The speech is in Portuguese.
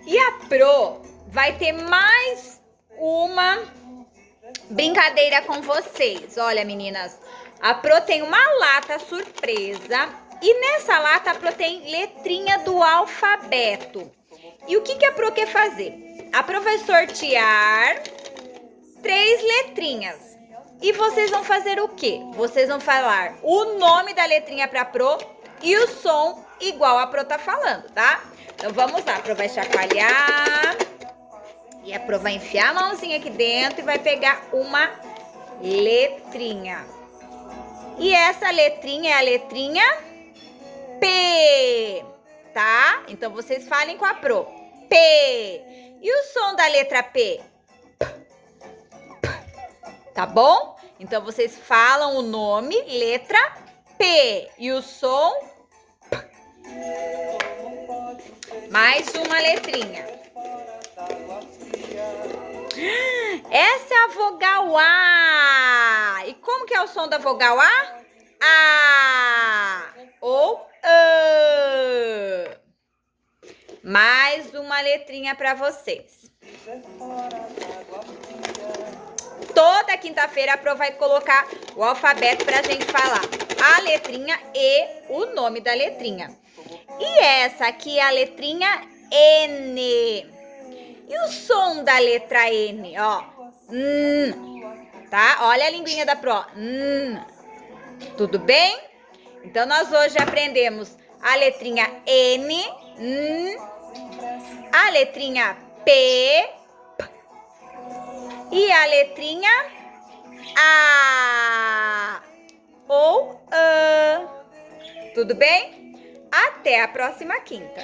E a Pro vai ter mais uma brincadeira com vocês. Olha, meninas, a Pro tem uma lata surpresa e nessa lata a Pro tem letrinha do alfabeto. E o que a Pro quer fazer? A Pro vai sortear 3 letrinhas. E vocês vão fazer o quê? Vocês vão falar o nome da letrinha pra Pro e o som igual a Pro tá falando, tá? Então vamos lá, a Pro vai chacoalhar. E a Pro vai enfiar a mãozinha aqui dentro e vai pegar uma letrinha. E essa letrinha é a letrinha P, tá? Então vocês falem com a Pro. P. E o som da letra P? Tá bom? Então vocês falam o nome, letra P. E o som? Mais uma letrinha. Essa é a vogal A. E como que é o som da vogal A? A ou A. Mais uma letrinha para vocês. Toda quinta-feira a Pro vai colocar o alfabeto pra gente falar a letrinha e o nome da letrinha. E essa aqui é a letrinha N. E o som da letra N, ó. Tá? Olha a linguinha da Pro. Tudo bem? Então, nós hoje aprendemos a letrinha N, a letrinha P e a letrinha A ou A. Tudo bem? Até a próxima quinta.